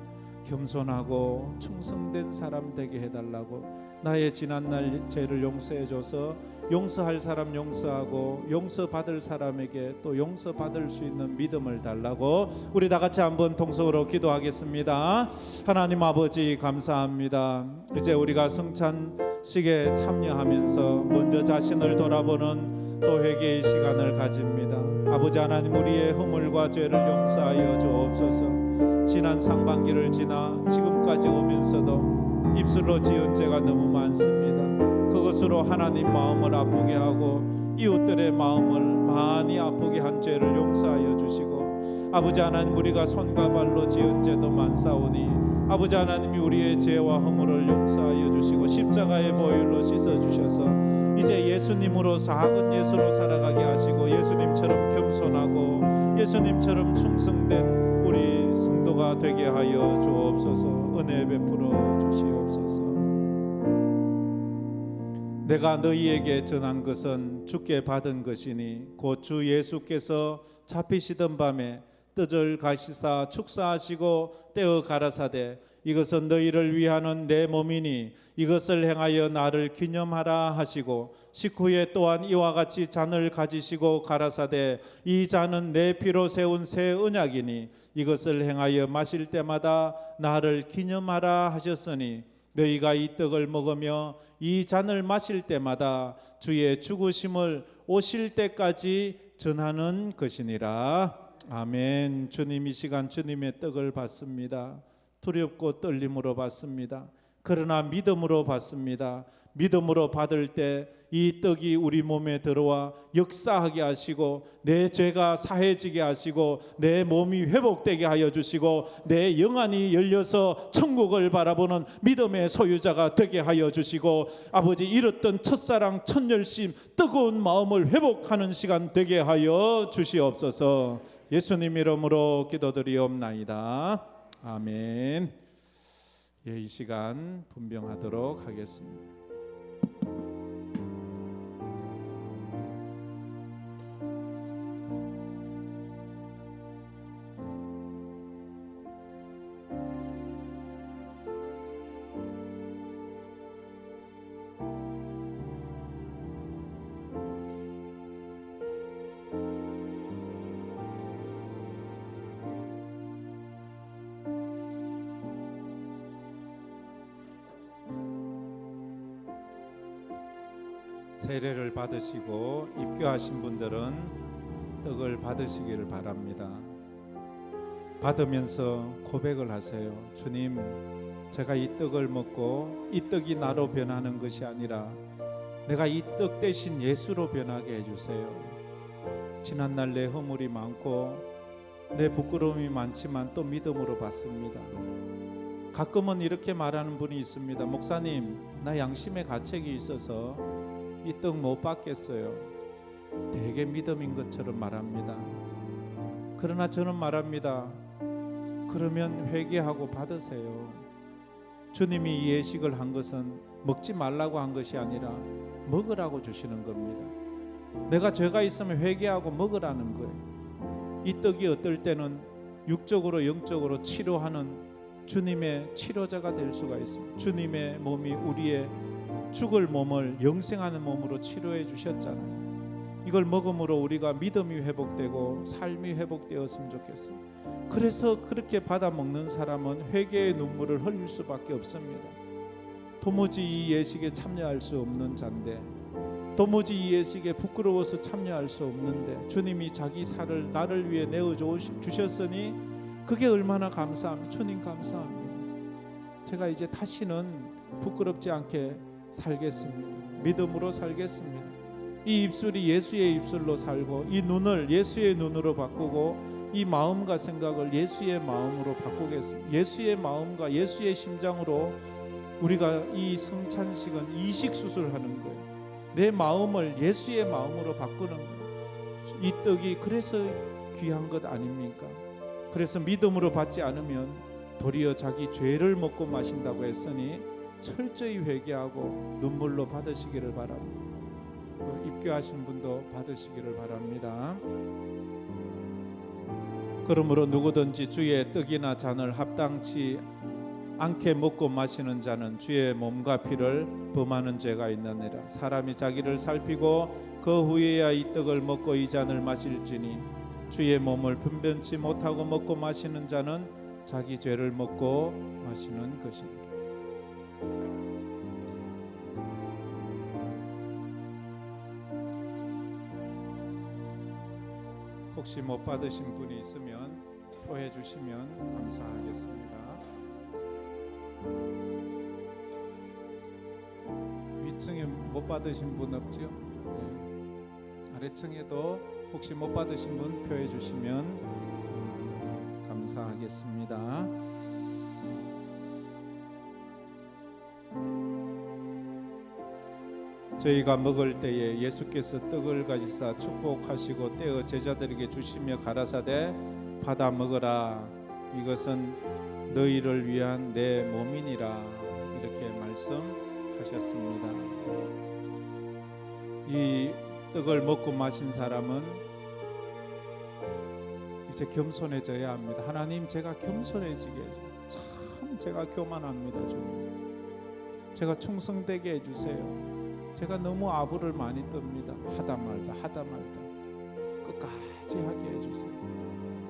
겸손하고 충성된 사람 되게 해달라고. 나의 지난날 죄를 용서해줘서 용서할 사람 용서하고 용서받을 사람에게 또 용서받을 수 있는 믿음을 달라고. 우리 다 같이 한번 통성으로 기도하겠습니다. 하나님 아버지, 감사합니다. 이제 우리가 성찬식에 참여하면서 먼저 자신을 돌아보는 또 회개의 시간을 가집니다. 아버지 하나님, 우리의 허물과 죄를 용서하여 주옵소서. 지난 상반기를 지나 지금까지 오면서도 입술로 지은 죄가 너무 많습니다. 그것으로 하나님 마음을 아프게 하고 이웃들의 마음을 많이 아프게 한 죄를 용서하여 주시고, 아버지 하나님, 우리가 손과 발로 지은 죄도 많사오니 아버지 하나님이 우리의 죄와 허물을 용서하여 주시고 십자가의 보혈로 씻어 주셔서 이제 예수님으로 작은 예수로 살아가게 하시고 예수님처럼 겸손하고 예수님처럼 충성된 우리 성도가 되게 하여 주옵소서. 은혜 베풀어 주시옵소서. 내가 너희에게 전한 것은 주께 받은 것이니 곧 주 예수께서 잡히시던 밤에 떡을 가시사 축사하시고 떼어 가라사대 이것은 너희를 위하는 내 몸이니 이것을 행하여 나를 기념하라 하시고 식후에 또한 이와 같이 잔을 가지시고 가라사대 이 잔은 내 피로 세운 새 언약이니 이것을 행하여 마실 때마다 나를 기념하라 하셨으니 너희가 이 떡을 먹으며 이 잔을 마실 때마다 주의 죽으심을 오실 때까지 전하는 것이니라. 아멘. 주님 이 시간 주님의 떡을 받습니다. 두렵고 떨림으로 받습니다. 그러나 믿음으로 받습니다. 믿음으로 받을 때 이 떡이 우리 몸에 들어와 역사하게 하시고 내 죄가 사해지게 하시고 내 몸이 회복되게 하여 주시고 내 영안이 열려서 천국을 바라보는 믿음의 소유자가 되게 하여 주시고 아버지 잃었던 첫사랑 첫열심 뜨거운 마음을 회복하는 시간 되게 하여 주시옵소서. 예수님 이름으로 기도드리옵나이다. 아멘. 예, 이 시간 분병하도록 하겠습니다. 세례를 받으시고 입교하신 분들은 떡을 받으시기를 바랍니다. 받으면서 고백을 하세요. 주님, 제가 이 떡을 먹고 이 떡이 나로 변하는 것이 아니라 내가 이 떡 대신 예수로 변하게 해주세요. 지난날 내 허물이 많고 내 부끄러움이 많지만 또 믿음으로 받습니다. 가끔은 이렇게 말하는 분이 있습니다. 목사님, 나 양심의 가책이 있어서 이 떡 못 받겠어요. 되게 믿음인 것처럼 말합니다. 그러나 저는 말합니다. 그러면 회개하고 받으세요. 주님이 이 예식을 한 것은 먹지 말라고 한 것이 아니라 먹으라고 주시는 겁니다. 내가 죄가 있으면 회개하고 먹으라는 거예요. 이 떡이 어떨 때는 육적으로 영적으로 치료하는 주님의 치료자가 될 수가 있습니다. 주님의 몸이 우리의 죽을 몸을 영생하는 몸으로 치료해 주셨잖아요. 이걸 먹음으로 우리가 믿음이 회복되고 삶이 회복되었으면 좋겠어요. 그래서 그렇게 받아 먹는 사람은 회개의 눈물을 흘릴 수밖에 없습니다. 도무지 이 예식에 참여할 수 없는 자인데, 도무지 이 예식에 부끄러워서 참여할 수 없는데 주님이 자기 살을 나를 위해 내어 주셨으니 그게 얼마나 감사합니다. 주님 감사합니다. 제가 이제 다시는 부끄럽지 않게 살겠습니다. 믿음으로 살겠습니다. 이 입술이 예수의 입술로 살고 이 눈을 예수의 눈으로 바꾸고 이 마음과 생각을 예수의 마음으로 바꾸겠습니다. 예수의 마음과 예수의 심장으로 우리가 이 성찬식은 이식 수술하는 거예요. 내 마음을 예수의 마음으로 바꾸는 거예요. 이 떡이 그래서 귀한 것 아닙니까? 그래서 믿음으로 받지 않으면 도리어 자기 죄를 먹고 마신다고 했으니 철저히 회개하고 눈물로 받으시기를 바랍니다. 입교하신 분도 받으시기를 바랍니다. 그러므로 누구든지 주의 떡이나 잔을 합당치 않게 먹고 마시는 자는 주의 몸과 피를 범하는 죄가 있느니라. 사람이 자기를 살피고 그 후에야 이 떡을 먹고 이 잔을 마실지니 주의 몸을 분변치 못하고 먹고 마시는 자는 자기 죄를 먹고 마시는 것이니라. 혹시 못 받으신 분이 있으면 표해 주시면 감사하겠습니다. 위층에 못 받으신 분 없죠? 네. 아래층에도 혹시 못 받으신 분 표해 주시면 감사하겠습니다. 저희가 먹을 때에 예수께서 떡을 가지사 축복하시고 떼어 제자들에게 주시며 가라사대 받아 먹어라, 이것은 너희를 위한 내 몸이니라, 이렇게 말씀하셨습니다. 이 떡을 먹고 마신 사람은 이제 겸손해져야 합니다. 하나님, 제가 겸손해지게 해주세요. 참 제가 교만합니다. 주님, 제가 충성되게 해주세요. 제가 너무 아부를 많이 뜹니다. 하다 말다 끝까지 하게 해주세요.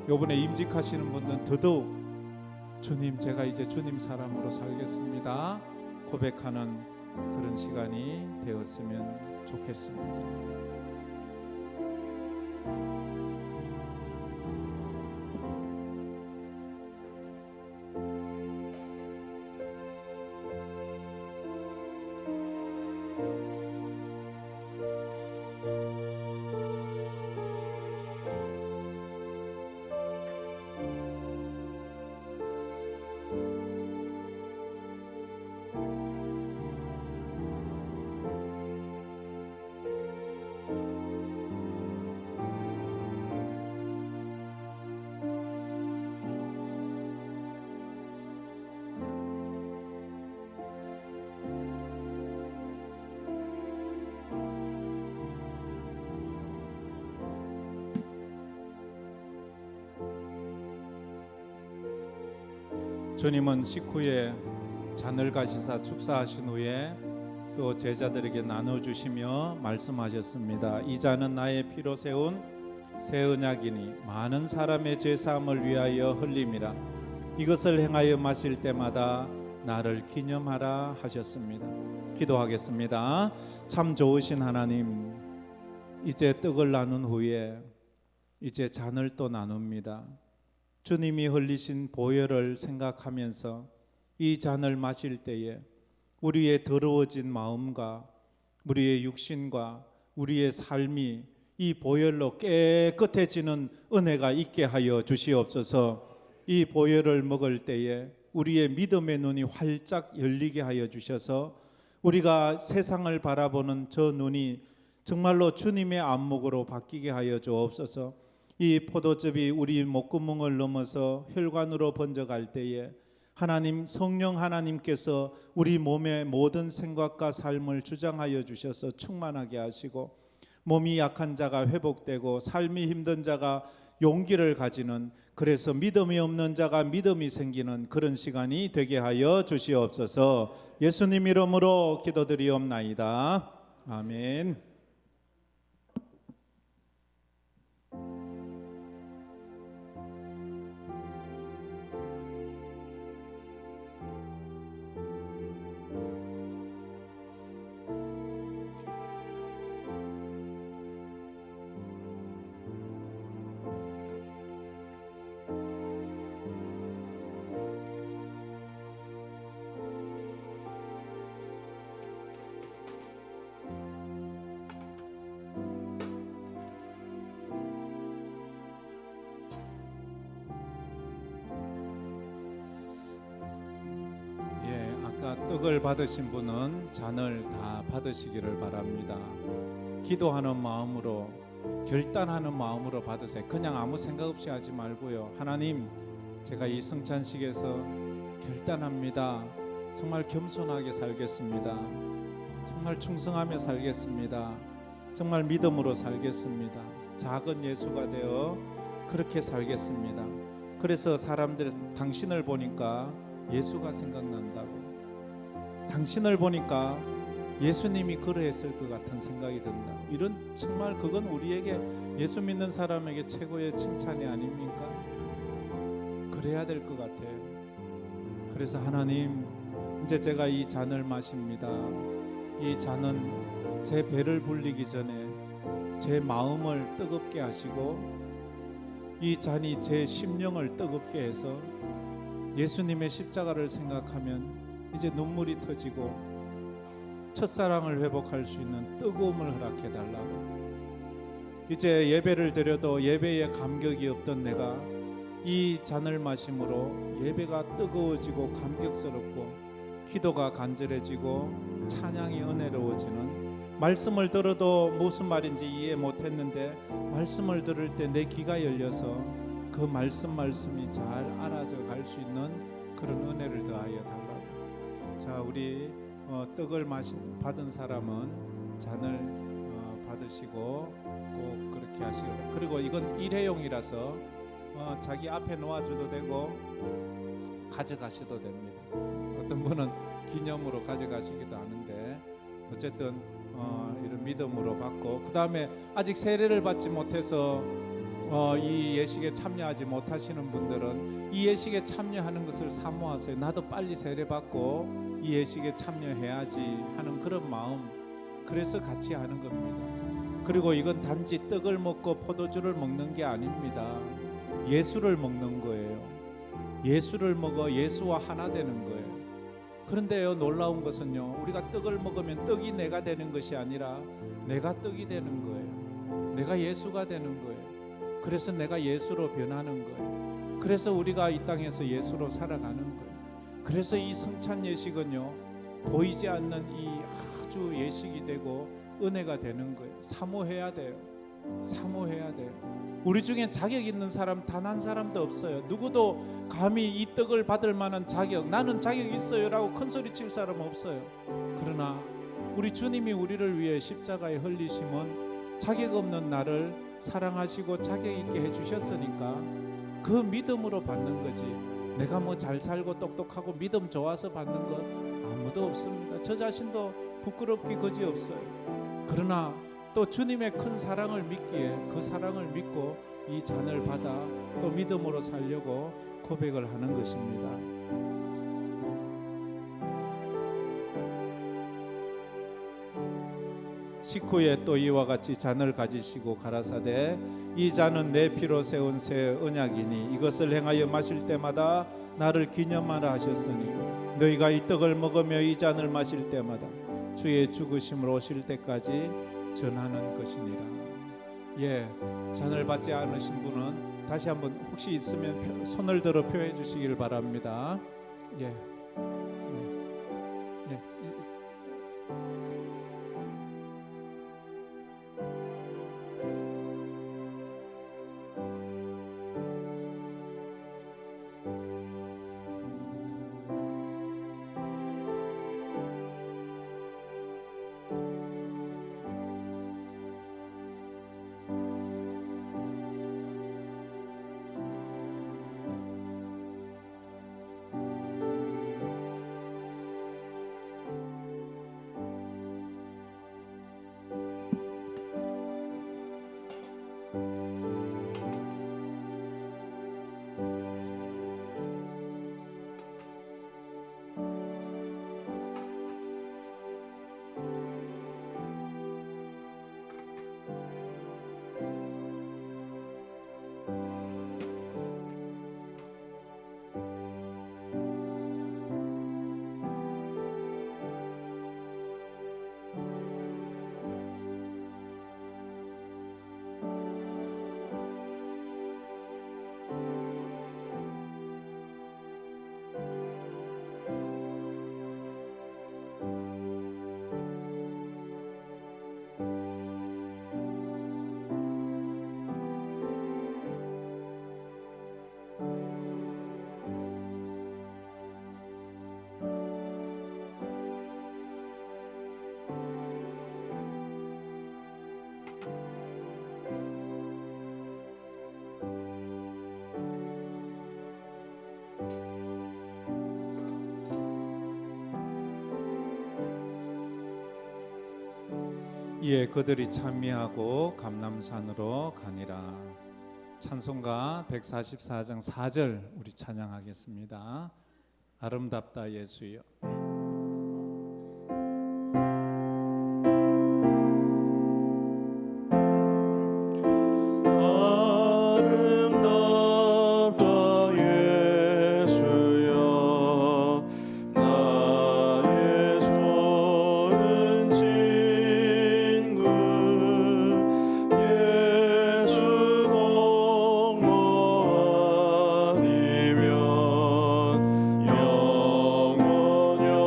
요번에 임직하시는 분들은 더더욱 주님, 제가 이제 주님 사람으로 살겠습니다 고백하는 그런 시간이 되었으면 좋겠습니다. 주님은 식후에 잔을 가지사 축사하신 후에 또 제자들에게 나눠주시며 말씀하셨습니다. 이 잔은 나의 피로 세운 새 언약이니 많은 사람의 죄사함을 위하여 흘림이라. 이것을 행하여 마실 때마다 나를 기념하라 하셨습니다. 기도하겠습니다. 참 좋으신 하나님, 이제 떡을 나눈 후에 이제 잔을 또 나눕니다. 주님이 흘리신 보혈을 생각하면서 이 잔을 마실 때에 우리의 더러워진 마음과 우리의 육신과 우리의 삶이 이 보혈로 깨끗해지는 은혜가 있게 하여 주시옵소서. 이 보혈을 먹을 때에 우리의 믿음의 눈이 활짝 열리게 하여 주셔서 우리가 세상을 바라보는 저 눈이 정말로 주님의 안목으로 바뀌게 하여 주옵소서. 이 포도즙이 우리 목구멍을 넘어서 혈관으로 번져갈 때에 하나님, 성령 하나님께서 우리 몸의 모든 생각과 삶을 주장하여 주셔서 충만하게 하시고 몸이 약한 자가 회복되고 삶이 힘든 자가 용기를 가지는, 그래서 믿음이 없는 자가 믿음이 생기는 그런 시간이 되게 하여 주시옵소서. 예수님 이름으로 기도드리옵나이다. 아멘. 떡을 받으신 분은 잔을 다 받으시기를 바랍니다. 기도하는 마음으로, 결단하는 마음으로 받으세요. 그냥 아무 생각 없이 하지 말고요. 하나님, 제가 이 성찬식에서 결단합니다. 정말 겸손하게 살겠습니다. 정말 충성하며 살겠습니다. 정말 믿음으로 살겠습니다. 작은 예수가 되어 그렇게 살겠습니다. 그래서 사람들 당신을 보니까 예수가 생각난다고, 당신을 보니까 예수님이 그러했을 것 같은 생각이 든다. 이런, 정말 그건 우리에게, 예수 믿는 사람에게 최고의 칭찬이 아닙니까? 그래야 될 것 같아요. 그래서 하나님, 이제 제가 이 잔을 마십니다. 이 잔은 제 배를 불리기 전에 제 마음을 뜨겁게 하시고, 이 잔이 제 심령을 뜨겁게 해서 예수님의 십자가를 생각하면 이제 눈물이 터지고 첫사랑을 회복할 수 있는 뜨거움을 허락해 달라고. 이제 예배를 드려도 예배에 감격이 없던 내가 이 잔을 마심으로 예배가 뜨거워지고 감격스럽고 기도가 간절해지고 찬양이 은혜로워지는, 말씀을 들어도 무슨 말인지 이해 못했는데 말씀을 들을 때 내 귀가 열려서 그 말씀이 잘 알아져 갈 수 있는 그런 은혜를 더하여 달라고. 자, 우리 떡을 받은 사람은 잔을 받으시고 꼭 그렇게 하시고, 그리고 이건 일회용이라서 자기 앞에 놓아줘도 되고 가져가셔도 됩니다. 어떤 분은 기념으로 가져가시기도 하는데 어쨌든 이런 믿음으로 받고, 그 다음에 아직 세례를 받지 못해서 이 예식에 참여하지 못하시는 분들은 이 예식에 참여하는 것을 사모하세요. 나도 빨리 세례 받고 이 예식에 참여해야지 하는 그런 마음, 그래서 같이 하는 겁니다. 그리고 이건 단지 떡을 먹고 포도주를 먹는 게 아닙니다. 예수를 먹는 거예요. 예수를 먹어 예수와 하나 되는 거예요. 그런데요, 놀라운 것은요, 우리가 떡을 먹으면 떡이 내가 되는 것이 아니라 내가 떡이 되는 거예요. 내가 예수가 되는 거예요. 그래서 내가 예수로 변하는 거예요. 그래서 우리가 이 땅에서 예수로 살아가는 거예요. 그래서 이 성찬 예식은요, 보이지 않는 이 아주 예식이 되고 은혜가 되는 거예요. 사모해야 돼요. 사모해야 돼요. 우리 중에 자격 있는 사람 단 한 사람도 없어요. 누구도 감히 이 떡을 받을 만한 자격, 나는 자격 있어요라고 큰 소리 칠 사람 없어요. 그러나 우리 주님이 우리를 위해 십자가에 흘리심은 자격 없는 나를 사랑하시고 자격 있게 해주셨으니까 그 믿음으로 받는 거지. 내가 뭐 잘 살고 똑똑하고 믿음 좋아서 받는 것 아무도 없습니다. 저 자신도 부끄럽기 거지 없어요. 그러나 또 주님의 큰 사랑을 믿기에 그 사랑을 믿고 이 잔을 받아 또 믿음으로 살려고 고백을 하는 것입니다. 식후에 또 이와 같이 잔을 가지시고 가라사대 이 잔은 내 피로 세운 새 언약이니 이것을 행하여 마실 때마다 나를 기념하라 하셨으니 너희가 이 떡을 먹으며 이 잔을 마실 때마다 주의 죽으심으로 오실 때까지 전하는 것이니라. 예, 잔을 받지 않으신 분은 다시 한번 혹시 있으면 손을 들어 표해 주시길 바랍니다. 예. 예. 이에 그들이 찬미하고 감람산으로 가니라. 찬송가 144장 4절 우리 찬양하겠습니다. 아름답다 예수여. 영원히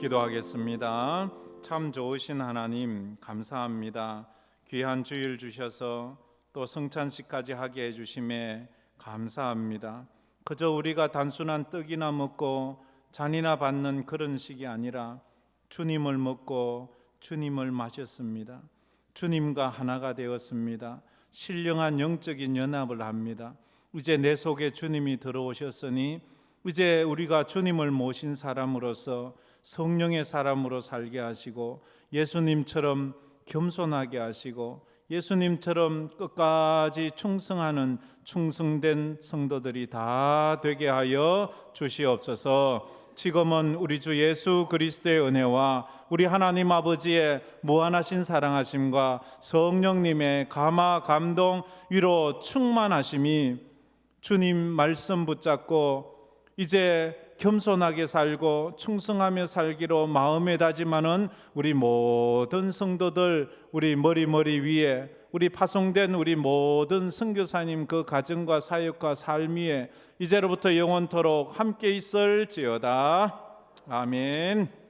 기도하겠습니다. 참 좋으신 하나님 감사합니다. 귀한 주일 주셔서 또 성찬식까지 하게 해주심에 감사합니다. 그저 우리가 단순한 떡이나 먹고 잔이나 받는 그런 식이 아니라 주님을 먹고 주님을 마셨습니다. 주님과 하나가 되었습니다. 신령한 영적인 연합을 합니다. 이제 내 속에 주님이 들어오셨으니 이제 우리가 주님을 모신 사람으로서 성령의 사람으로 살게 하시고 예수님처럼 겸손하게 하시고 예수님처럼 끝까지 충성하는 충성된 성도들이 다 되게 하여 주시옵소서. 지금은 우리 주 예수 그리스도의 은혜와 우리 하나님 아버지의 무한하신 사랑하심과 성령님의 감화 감동 위로 충만하심이 주님 말씀 붙잡고 이제 겸손하게 살고 충성하며 살기로 마음에 다짐하는 우리 모든 성도들, 우리 머리 위에 우리 파송된 우리 모든 선교사님 그 가정과 사역과 삶 위에 이제로부터 영원토록 함께 있을지어다. 아멘.